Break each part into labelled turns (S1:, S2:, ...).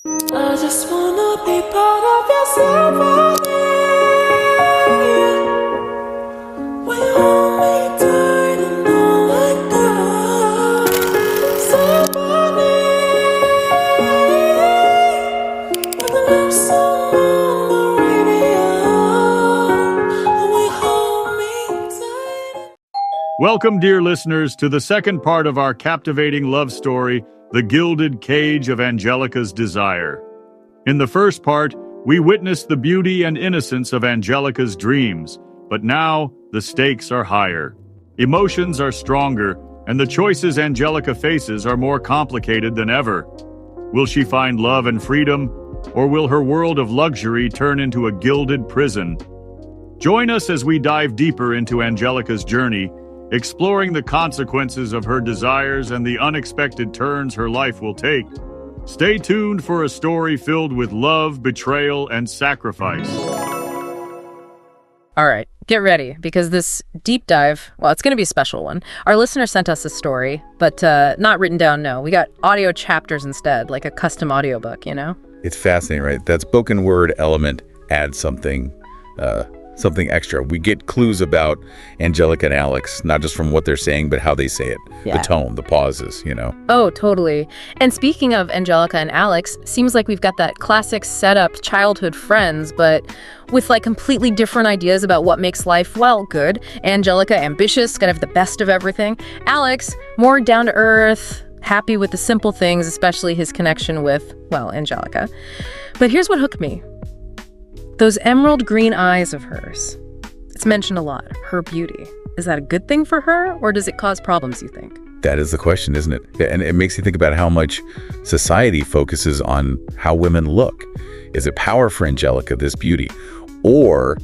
S1: I just wanna be part of your symphony. We hold me tight and all like that. Symphony. With the love song on the radio. And we hold me tight.
S2: Welcome, dear listeners, to the second part of our captivating love story, The Gilded Cage of Angelica's Desire. In the first part, we witnessed the beauty and innocence of Angelica's dreams, but now the stakes are higher. Emotions are stronger, and the choices Angelica faces are more complicated than ever. Will she find love and freedom, or will her world of luxury turn into a gilded prison? Join us as we dive deeper into Angelica's journey, exploring the consequences of her desires and the unexpected turns her life will take. Stay tuned for a story filled with love, betrayal, and sacrifice.
S3: All right, get ready, because this deep dive, well, it's going to be a special one. Our listener sent us a story, but not written down, no. We got audio chapters instead, like a custom audiobook, you know?
S4: It's fascinating, right? That spoken word element adds something extra. We get clues about Angelica and Alex, not just from what they're saying, but how they say it.
S3: Yeah.
S4: The tone, the pauses, you know.
S3: Oh, totally. And speaking of Angelica and Alex, seems like we've got that classic setup childhood friends, but with like completely different ideas about what makes life, well, good. Angelica, ambitious, gotta have the best of everything. Alex, more down to earth, happy with the simple things, especially his connection with, well, Angelica. But here's what hooked me. Those emerald green eyes of hers. It's mentioned a lot, her beauty. Is that a good thing for her, or does it cause problems, you think?
S4: That is the question, isn't it? And it makes you think about how much society focuses on how women look. Is it power for Angelica, this beauty, or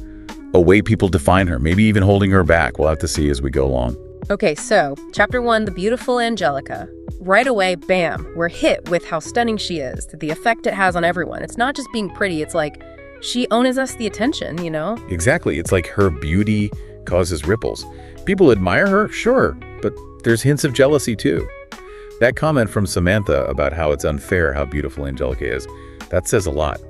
S4: a way people define her, maybe even holding her back? We'll have to see as we go along.
S3: Okay, so chapter 1, the beautiful Angelica. Right away, bam, we're hit with how stunning she is, the effect it has on everyone. It's not just being pretty, it's like she owns us the attention, you know?
S4: Exactly. It's like her beauty causes ripples. People admire her, sure, but there's hints of jealousy too. That comment from Samantha about how it's unfair how beautiful Angelica is, that says a lot.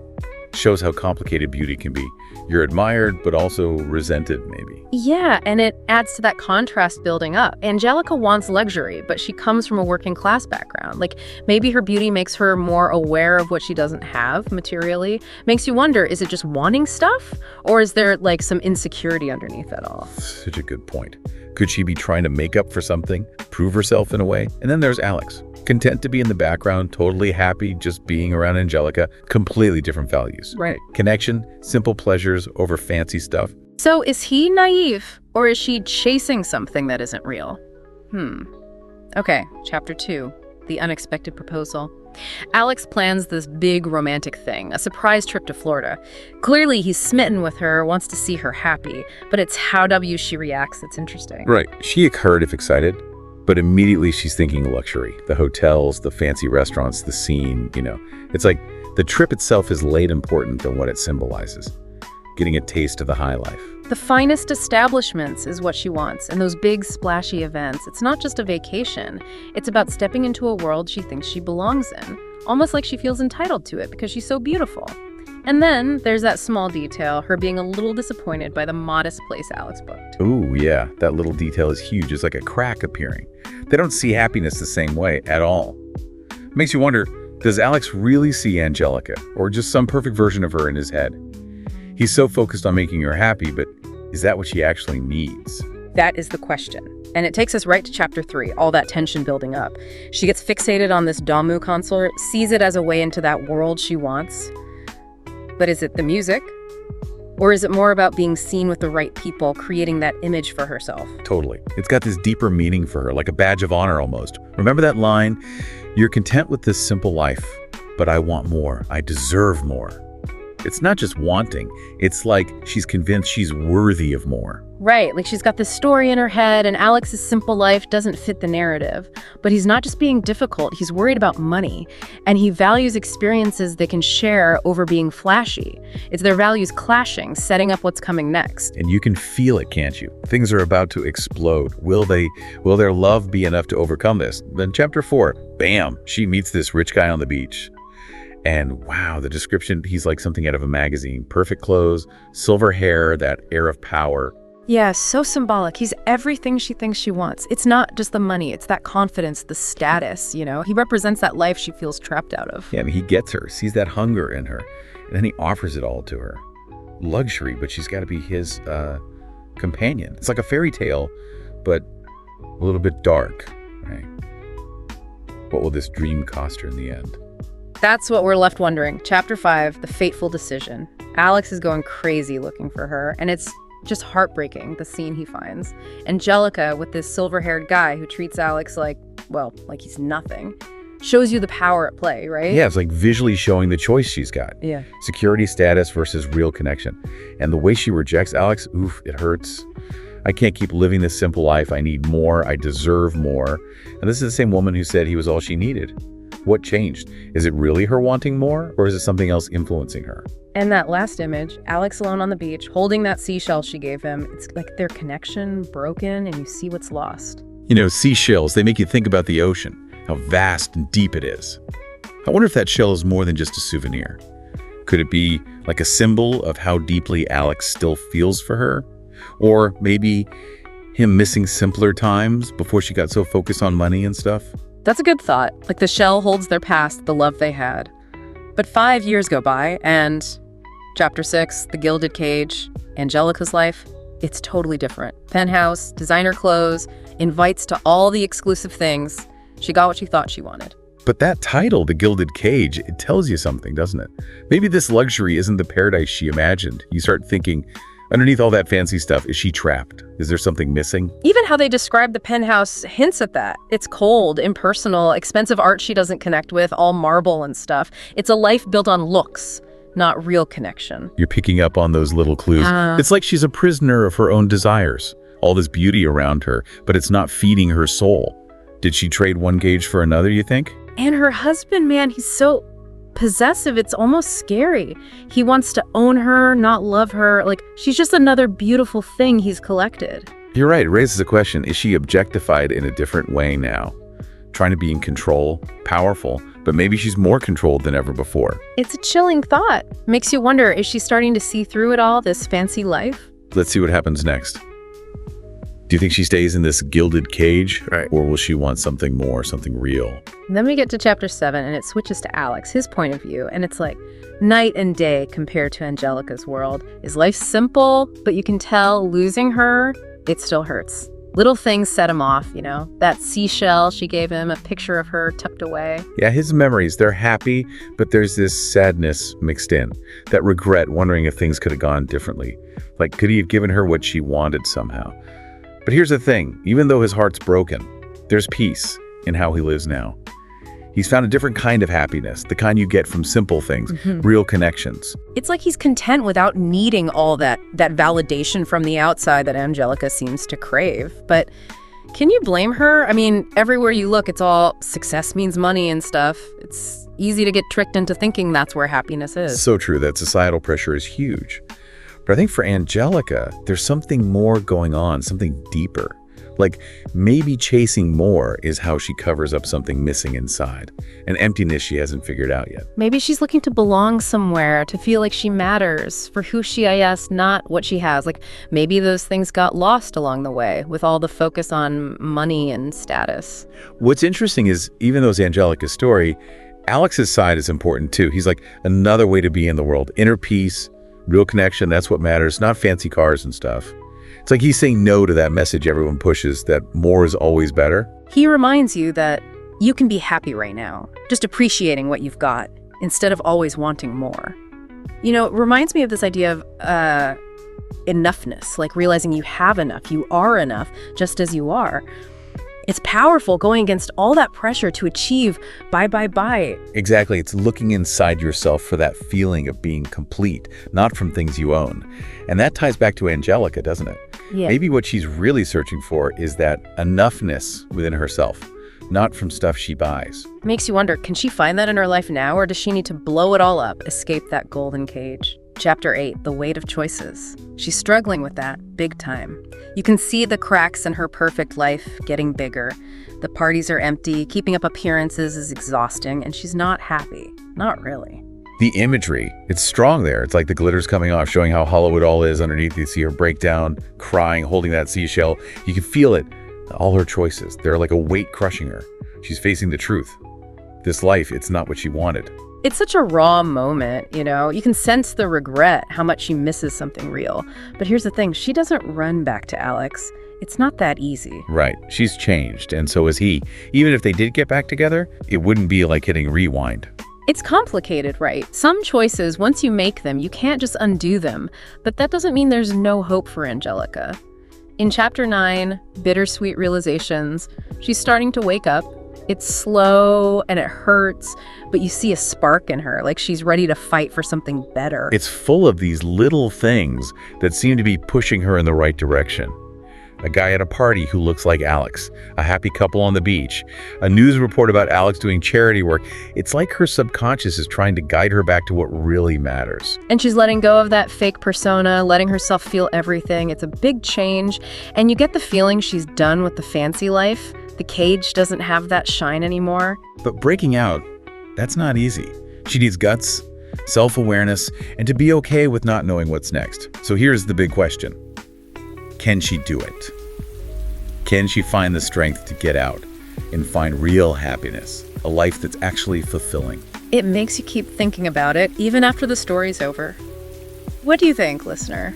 S4: Shows how complicated beauty can be. You're admired, but also resented, maybe.
S3: Yeah, and it adds to that contrast building up. Angelica wants luxury, but she comes from a working class background. Like, maybe her beauty makes her more aware of what she doesn't have materially. Makes you wonder, is it just wanting stuff? Or is there, like, some insecurity underneath it all?
S4: Such a good point. Could she be trying to make up for something, prove herself in a way? And then there's Alex. Content to be in the background, totally happy just being around Angelica. Completely different values.
S3: Right.
S4: Connection, simple pleasures over fancy stuff.
S3: So is he naive, or is she chasing something that isn't real? Okay, chapter 2, the unexpected proposal. Alex plans this big romantic thing, a surprise trip to Florida. Clearly he's smitten with her, wants to see her happy, but it's how she reacts that's interesting.
S4: Right. She heard if excited, but immediately she's thinking luxury. The hotels, the fancy restaurants, the scene, you know. It's like the trip itself is less important than what it symbolizes. Getting a taste of the high life.
S3: The finest establishments is what she wants, and those big splashy events. It's not just a vacation. It's about stepping into a world she thinks she belongs in, almost like she feels entitled to it because she's so beautiful. And then there's that small detail, her being a little disappointed by the modest place Alex booked.
S4: Ooh, yeah, that little detail is huge. It's like a crack appearing. They don't see happiness the same way at all. Makes you wonder, does Alex really see Angelica, or just some perfect version of her in his head? He's so focused on making her happy, but is that what she actually needs?
S3: That is the question. And it takes us right to chapter 3, all that tension building up. She gets fixated on this Damu concert, sees it as a way into that world she wants. But is it the music? Or is it more about being seen with the right people, creating that image for herself?
S4: Totally. It's got this deeper meaning for her, like a badge of honor almost. Remember that line? You're content with this simple life, but I want more. I deserve more. It's not just wanting. It's like she's convinced she's worthy of more.
S3: Right, like she's got this story in her head and Alex's simple life doesn't fit the narrative. But he's not just being difficult, he's worried about money. And he values experiences they can share over being flashy. It's their values clashing, setting up what's coming next.
S4: And you can feel it, can't you? Things are about to explode. Will their love be enough to overcome this? Then chapter 4, bam, she meets this rich guy on the beach. And wow, the description, he's like something out of a magazine. Perfect clothes, silver hair, that air of power.
S3: Yeah, so symbolic. He's everything she thinks she wants. It's not just the money, it's that confidence, the status, you know? He represents that life she feels trapped out of.
S4: Yeah, I mean, he gets her, sees that hunger in her, and then he offers it all to her. Luxury, but she's got to be his companion. It's like a fairy tale, but a little bit dark, right? What will this dream cost her in the end?
S3: That's what we're left wondering. Chapter 5, The Fateful Decision. Alex is going crazy looking for her, and it's just heartbreaking, the scene he finds. Angelica, with this silver-haired guy who treats Alex like he's nothing, shows you the power at play, right?
S4: Yeah, it's like visually showing the choice she's got.
S3: Yeah.
S4: Security status versus real connection. And the way she rejects Alex, oof, it hurts. I can't keep living this simple life. I need more. I deserve more. And this is the same woman who said he was all she needed. What changed? Is it really her wanting more, or is it something else influencing her?
S3: And that last image, Alex alone on the beach, holding that seashell she gave him, it's like their connection broken and you see what's lost.
S4: You know, seashells, they make you think about the ocean, how vast and deep it is. I wonder if that shell is more than just a souvenir. Could it be like a symbol of how deeply Alex still feels for her? Or maybe him missing simpler times before she got so focused on money and stuff?
S3: That's a good thought. Like the shell holds their past, the love they had. But 5 years go by, and Chapter 6, The Gilded Cage, Angelica's life, it's totally different. Penthouse, designer clothes, invites to all the exclusive things. She got what she thought she wanted.
S4: But that title, The Gilded Cage, it tells you something, doesn't it? Maybe this luxury isn't the paradise she imagined. You start thinking, underneath all that fancy stuff, is she trapped? Is there something missing?
S3: Even how they describe the penthouse hints at that. It's cold, impersonal, expensive art she doesn't connect with, all marble and stuff. It's a life built on looks, not real connection.
S4: You're picking up on those little clues. It's like she's a prisoner of her own desires. All this beauty around her, but it's not feeding her soul. Did she trade one cage for another, you think?
S3: And her husband, man, he's so possessive, it's almost scary. He wants to own her, not love her. Like, she's just another beautiful thing he's collected.
S4: You're right, it raises a question. Is she objectified in a different way now? Trying to be in control, powerful, but maybe she's more controlled than ever before.
S3: It's a chilling thought. Makes you wonder, is she starting to see through it all, this fancy life?
S4: Let's see what happens next. Do you think she stays in this gilded cage?
S2: Right.
S4: Or will she want something more, something real?
S3: And then we get to Chapter 7, and it switches to Alex, his point of view, and it's like night and day compared to Angelica's world. Is life simple, but you can tell losing her, it still hurts. Little things set him off, you know? That seashell she gave him, a picture of her tucked away.
S4: Yeah, his memories, they're happy, but there's this sadness mixed in. That regret, wondering if things could have gone differently. Like, could he have given her what she wanted somehow? But here's the thing, even though his heart's broken, there's peace in how he lives now. He's found a different kind of happiness, the kind you get from simple things, real connections.
S3: It's like he's content without needing all that validation from the outside that Angelica seems to crave. But can you blame her? I mean, everywhere you look, it's all success means money and stuff. It's easy to get tricked into thinking that's where happiness is.
S4: So true, that societal pressure is huge. But I think for Angelica, there's something more going on, something deeper. Like maybe chasing more is how she covers up something missing inside, an emptiness she hasn't figured out yet.
S3: Maybe she's looking to belong somewhere, to feel like she matters for who she is, not what she has. Like maybe those things got lost along the way with all the focus on money and status.
S4: What's interesting is even though it's Angelica's story, Alex's side is important too. He's like another way to be in the world, inner peace, real connection, that's what matters, not fancy cars and stuff. It's like he's saying no to that message everyone pushes, that more is always better.
S3: He reminds you that you can be happy right now, just appreciating what you've got instead of always wanting more. You know, it reminds me of this idea of enoughness, like realizing you have enough, you are enough just as you are. It's powerful going against all that pressure to achieve buy.
S4: Exactly. It's looking inside yourself for that feeling of being complete, not from things you own. And that ties back to Angelica, doesn't it?
S3: Yeah.
S4: Maybe what she's really searching for is that enoughness within herself, not from stuff she buys.
S3: Makes you wonder, can she find that in her life now, or does she need to blow it all up, escape that golden cage? Chapter 8, The Weight of Choices. She's struggling with that, big time. You can see the cracks in her perfect life getting bigger. The parties are empty, keeping up appearances is exhausting, and she's not happy. Not really.
S4: The imagery, it's strong there. It's like the glitter's coming off, showing how hollow it all is underneath. You see her breakdown, crying, holding that seashell. You can feel it. All her choices, they're like a weight crushing her. She's facing the truth. This life, it's not what she wanted.
S3: It's such a raw moment, you know? You can sense the regret, how much she misses something real. But here's the thing, she doesn't run back to Alex. It's not that easy.
S4: Right. She's changed, and so is he. Even if they did get back together, it wouldn't be like hitting rewind.
S3: It's complicated, right? Some choices, once you make them, you can't just undo them. But that doesn't mean there's no hope for Angelica. In Chapter 9, Bittersweet Realizations, she's starting to wake up. It's slow and it hurts, but you see a spark in her, like she's ready to fight for something better.
S4: It's full of these little things that seem to be pushing her in the right direction. A guy at a party who looks like Alex, a happy couple on the beach, a news report about Alex doing charity work. It's like her subconscious is trying to guide her back to what really matters.
S3: And she's letting go of that fake persona, letting herself feel everything. It's a big change, and you get the feeling she's done with the fancy life. The cage doesn't have that shine anymore.
S4: But breaking out, that's not easy. She needs guts, self-awareness, and to be okay with not knowing what's next. So here's the big question. Can she do it? Can she find the strength to get out and find real happiness, a life that's actually fulfilling?
S3: It makes you keep thinking about it, even after the story's over. What do you think, listener?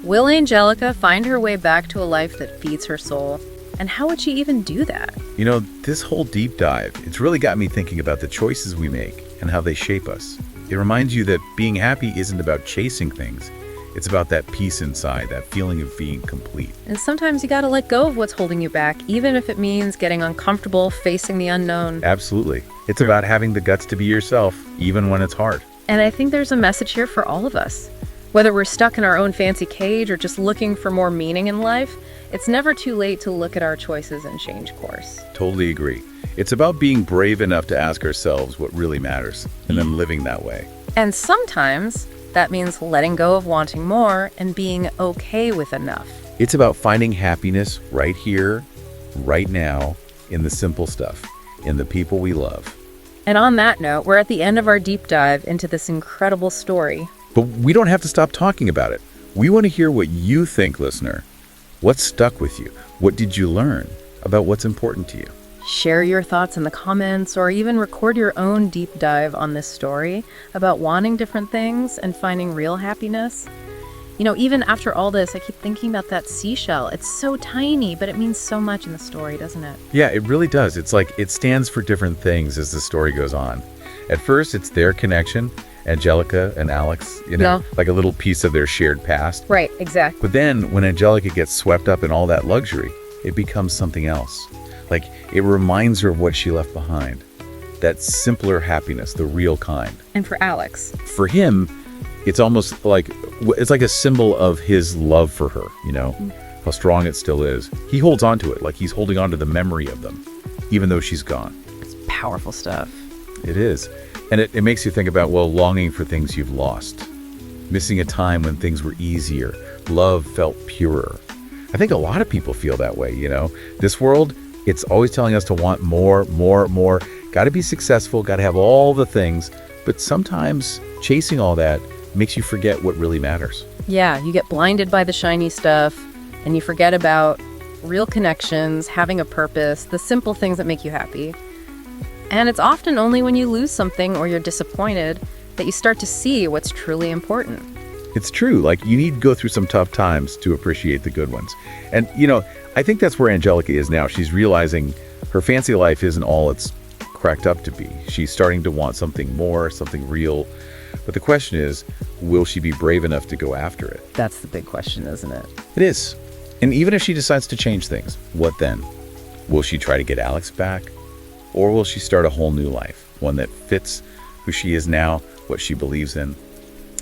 S3: Will Angelica find her way back to a life that feeds her soul? And how would she even do that?
S4: You know, this whole deep dive, it's really got me thinking about the choices we make and how they shape us. It reminds you that being happy isn't about chasing things. It's about that peace inside, that feeling of being complete.
S3: And sometimes you gotta let go of what's holding you back, even if it means getting uncomfortable, facing the unknown.
S4: Absolutely. It's about having the guts to be yourself, even when it's hard.
S3: And I think there's a message here for all of us. Whether we're stuck in our own fancy cage or just looking for more meaning in life, it's never too late to look at our choices and change course.
S4: Totally agree. It's about being brave enough to ask ourselves what really matters, and then living that way.
S3: And sometimes that means letting go of wanting more and being okay with enough.
S4: It's about finding happiness right here, right now, in the simple stuff, in the people we love.
S3: And on that note, we're at the end of our deep dive into this incredible story.
S4: But we don't have to stop talking about it. We want to hear what you think, listener. What stuck with you? What did you learn about what's important to you?
S3: Share your thoughts in the comments or even record your own deep dive on this story about wanting different things and finding real happiness. You know, even after all this, I keep thinking about that seashell. It's so tiny, but it means so much in the story, doesn't it?
S4: Yeah, it really does. It's like it stands for different things as the story goes on. At first, it's their connection, Angelica and Alex, like a little piece of their shared past.
S3: Right, exactly.
S4: But then when Angelica gets swept up in all that luxury, it becomes something else. Like it reminds her of what she left behind. That simpler happiness, the real kind.
S3: And for Alex?
S4: For him, it's almost like, it's like a symbol of his love for her, how strong it still is. He holds on to it, like he's holding on to the memory of them, even though she's gone.
S3: It's powerful stuff.
S4: It is. And it makes you think about, longing for things you've lost. Missing a time when things were easier. Love felt purer. I think a lot of people feel that way, This world, it's always telling us to want more. Got to be successful, got to have all the things. But sometimes chasing all that makes you forget what really matters.
S3: Yeah, you get blinded by the shiny stuff and you forget about real connections, having a purpose, the simple things that make you happy. And it's often only when you lose something or you're disappointed that you start to see what's truly important.
S4: It's true. Like you need to go through some tough times to appreciate the good ones. And, I think that's where Angelica is now. She's realizing her fancy life isn't all it's cracked up to be. She's starting to want something more, something real. But the question is, will she be brave enough to go after it?
S3: That's the big question, isn't it?
S4: It is. And even if she decides to change things, what then? Will she try to get Alex back? Or will she start a whole new life, one that fits who she is now, what she believes in?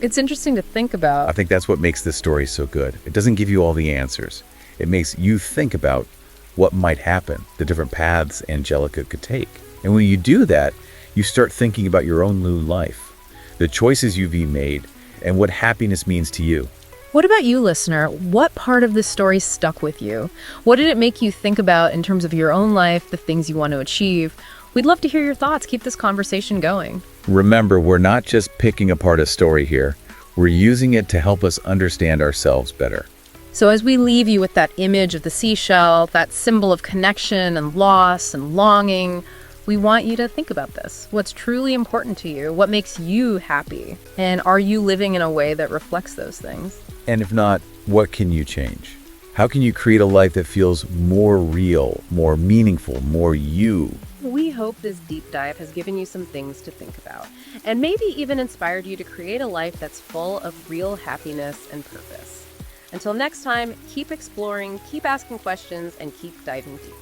S3: It's interesting to think about.
S4: I think that's what makes this story so good. It doesn't give you all the answers. It makes you think about what might happen, the different paths Angelica could take. And when you do that, you start thinking about your own new life, the choices you've made, and what happiness means to you.
S3: What about you, listener? What part of this story stuck with you? What did it make you think about in terms of your own life, the things you want to achieve? We'd love to hear your thoughts. Keep this conversation going.
S4: Remember, we're not just picking apart a story here. We're using it to help us understand ourselves better.
S3: So as we leave you with that image of the seashell, that symbol of connection and loss and longing, we want you to think about this. What's truly important to you? What makes you happy? And are you living in a way that reflects those things?
S4: And if not, what can you change? How can you create a life that feels more real, more meaningful, more you?
S3: We hope this deep dive has given you some things to think about, and maybe even inspired you to create a life that's full of real happiness and purpose. Until next time, keep exploring, keep asking questions, and keep diving deep.